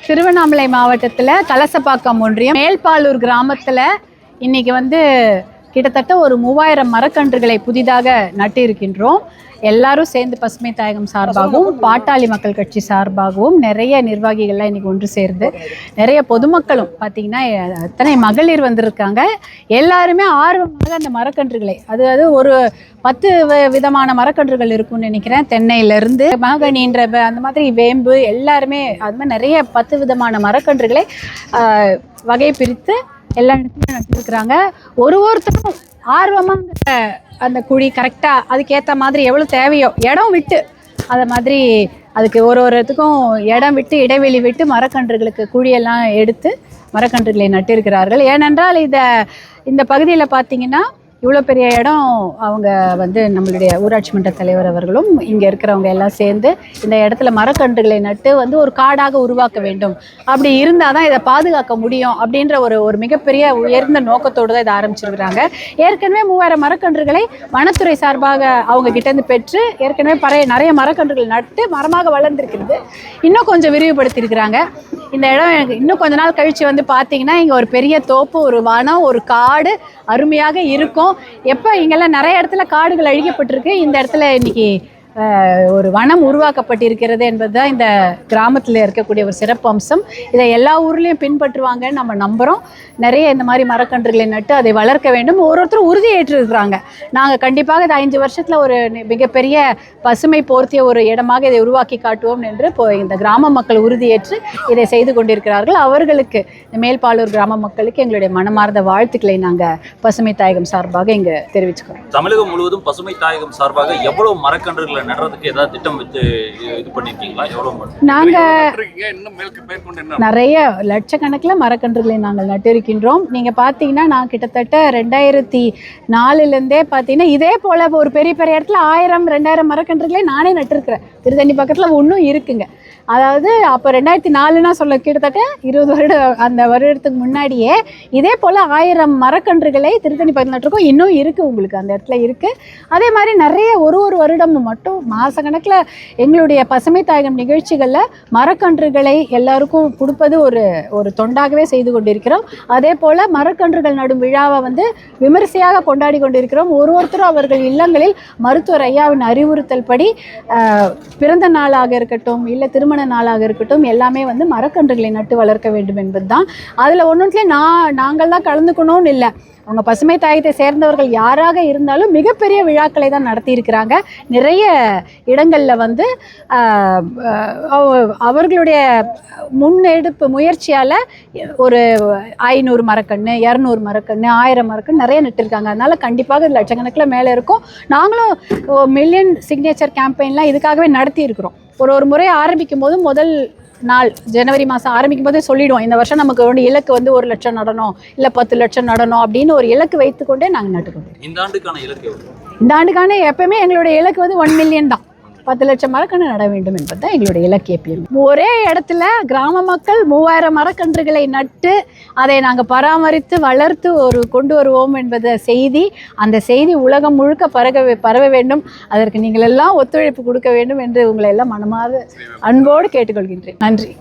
திருவண்ணாமலை மாவட்டத்தில் கலசப்பாக்கம் ஒன்றியம் மேல்பாலூர் கிராமத்தில் இன்னைக்கு கிட்டத்தட்ட ஒரு 3000 மரக்கன்றுகளை புதிதாக நட்டு இருக்கின்றோம். எல்லாரும் சேர்ந்து பசுமை தாயகம் சார்பாகவும் பாட்டாளி மக்கள் கட்சி சார்பாகவும் நிறைய நிர்வாகிகள்லாம் இன்னைக்கு ஒன்று சேர்ந்து நிறைய பொதுமக்களும் பார்த்தீங்கன்னா அத்தனை மகளிர் வந்திருக்காங்க. எல்லாருமே ஆர்வமாக அந்த மரக்கன்றுகளை அது ஒரு 10 விதமான மரக்கன்றுகள் இருக்கும்னு நினைக்கிறேன். தென்னையிலேருந்து மகனின்ற அந்த மாதிரி வேம்பு எல்லாருமே அது மாதிரி நிறைய 10 விதமான மரக்கன்றுகளை வகை பிரித்து எல்லா இடத்துலையும் நட்டுருக்குறாங்க. ஒருத்தரும் ஆர்வமாக அந்த குழி கரெக்டாக அதுக்கேற்ற மாதிரி எவ்வளோ தேவையோ இடம் விட்டு அதை மாதிரி அதுக்கு ஒருத்தருக்கும் இடம் விட்டு இடைவெளி விட்டு மரக்கன்றுகளுக்கு குழியெல்லாம் எடுத்து மரக்கன்றுகளை நட்டிருக்கிறார்கள். ஏனென்றால் இந்த பகுதியில் பார்த்திங்கன்னா இவ்வளோ பெரிய இடம் அவங்க நம்மளுடைய ஊராட்சி மன்ற தலைவர் அவர்களும் இங்கே இருக்கிறவங்க எல்லாம் சேர்ந்து இந்த இடத்துல மரக்கன்றுகளை நட்டு ஒரு காடாக உருவாக்க வேண்டும், அப்படி இருந்தால் தான் இதை பாதுகாக்க முடியும் அப்படின்ற ஒரு மிகப்பெரிய உயர்ந்த நோக்கத்தோடு தான் இதை ஆரம்பிச்சிருக்கிறாங்க. ஏற்கனவே 3000 மரக்கன்றுகளை வனத்துறை சார்பாக அவங்க கிட்டேருந்து பெற்று ஏற்கனவே நிறைய மரக்கன்றுகள் நட்டு மரமாக வளர்ந்துருக்கிறது. இன்னும் கொஞ்சம் விரிவுபடுத்தியிருக்கிறாங்க. இந்த இடம் இன்னும் கொஞ்ச நாள் கழித்து பார்த்தீங்கன்னா இங்கே ஒரு பெரிய தோப்பு, ஒரு வனம், ஒரு காடு அருமையாக இருக்கும். எப்போ இங்கெல்லாம் நிறைய இடத்துல காடுகள் அழிக்கப்பட்டிருக்கு, இந்த இடத்துல இன்னைக்கு ஒரு வனம் உருவாக்கப்பட்டிருக்கிறது என்பது தான் இந்த கிராமத்தில் இருக்கக்கூடிய ஒரு சிறப்பு அம்சம். இதை எல்லா ஊர்லேயும் பின்பற்றுவாங்கன்னு நம்ம நம்புகிறோம். நிறைய இந்த மாதிரி மரக்கன்றுகளை நட்டு அதை வளர்க்க வேண்டும். ஒருத்தரும் உறுதி ஏற்றிருக்கிறாங்க. நாங்கள் கண்டிப்பாக இந்த 5 வருஷத்தில் ஒரு மிகப்பெரிய பசுமை போர்த்திய ஒரு இடமாக இதை உருவாக்கி காட்டுவோம் என்று இந்த கிராம மக்கள் உறுதியேற்று இதை செய்து கொண்டிருக்கிறார்கள். அவர்களுக்கு இந்த மேல்பாலூர் கிராம மக்களுக்கு எங்களுடைய மனமார்ந்த வாழ்த்துக்களை நாங்கள் பசுமை தாயகம் சார்பாக இங்கே தெரிவிச்சுக்கிறோம். தமிழகம் முழுவதும் பசுமை தாயகம் சார்பாக எவ்வளவு மரக்கன்றுகளை நடுறதுக்கு ஏதாவது திட்டம் வச்சு இது பண்ணிருக்கீங்களா? எவ்வளவு நாங்கள் நிறைய லட்சக்கணக்கில் மரக்கன்றுகளை நாங்கள் நட்டிருக்கின்றோம். நீங்கள் பார்த்தீங்கன்னா நான் கிட்டத்தட்ட 2004 பார்த்தீங்கன்னா இதே போல் ஒரு பெரிய இடத்துல 1000-2000 மரக்கன்றுகளை நானே நட்டிருக்கிறேன். திருத்தணி பக்கத்தில் ஒன்றும் இருக்குங்க. அதாவது அப்போ 2004னா சொல்ல கிட்டத்தட்ட 20 வருடம் அந்த வருடத்துக்கு முன்னாடியே இதே போல் 1000 மரக்கன்றுகளை திருத்தணி பக்கத்தில் நட்டிருக்கோம். இன்னும் இருக்குது, உங்களுக்கு அந்த இடத்துல இருக்குது. அதே மாதிரி நிறைய ஒரு வருடமும் மட்டும் மாதக்கணக்கில் எங்களுடைய பசுமை தாயகம் நிகழ்ச்சிகளில் மரக்கன்றுகளை எல்லாருக்கும் கொடுப்பது ஒரு தொண்டாகவே செய்து கொண்டிருக்கிறோம். அதே போல் மரக்கன்றுகள் நடும் விழாவை விமரிசையாக கொண்டாடி கொண்டிருக்கிறோம். ஒருத்தரும் அவர்கள் இல்லங்களில் மருத்துவர் ஐயாவின் அறிவுறுத்தல் படி பிறந்த நாளாக இருக்கட்டும் இல்லை திருமண நாளாக இருக்கட்டும் எல்லாமே மரக்கன்றுகளை நட்டு வளர்க்க வேண்டும் என்பது தான். அதில் ஒன்றுத்துலேயே நாங்கள் தான் கலந்துக்கணும்னு இல்லை, அவங்க பசுமை தாயத்தை சேர்ந்தவர்கள் யாராக இருந்தாலும் மிகப்பெரிய விழாக்களை தான் நடத்தியிருக்கிறாங்க. நிறைய இடங்களில் அவர்களுடைய முன்னெடுப்பு முயற்சியால் ஒரு 500 மரக்கன்று 200 மரக்கன்று 1000 மரக்கன்று நிறைய நட்டிருக்காங்க. அதனால் கண்டிப்பாக லட்சக்கணக்கில் மேலே இருக்கும். நாங்களும் மில்லியன் சிக்னேச்சர் கேம்பெயின்லாம் இதுக்காகவே நடத்தியிருக்கிறோம். ஒரு முறை ஆரம்பிக்கும் போது முதல் நாள் ஜனவரி மாதம் ஆரம்பிக்கும் போதே சொல்லிவிடுவோம், இந்த வருஷம் நமக்கு இலக்கு 1 லட்சம் நடணும் இல்லை 10 லட்சம் நடணும் அப்படின்னு ஒரு இலக்கு வைத்துக்கொண்டே நாங்கள் நட்டுக்கொண்டோம். இந்த ஆண்டுக்கான இலக்கு இந்த ஆண்டுக்கான எப்பவுமே எங்களுடைய இலக்கு 1 மில்லியன் தான். 10 லட்சம் மரக்கன்று நட வேண்டும் என்பது தான் எங்களுடைய இலக்கு. எப்பயும் ஒரே இடத்துல கிராம மக்கள் 3000 மரக்கன்றுகளை நட்டு அதை நாங்கள் பராமரித்து வளர்த்து கொண்டு வருவோம் என்பது செய்தி. அந்த செய்தி உலகம் முழுக்க பரவ வேண்டும். அதற்கு நீங்கள் எல்லாம் ஒத்துழைப்பு கொடுக்க வேண்டும் என்று உங்களை எல்லாம் மனமாறு அன்போடு கேட்டுக்கொள்கின்றேன். நன்றி.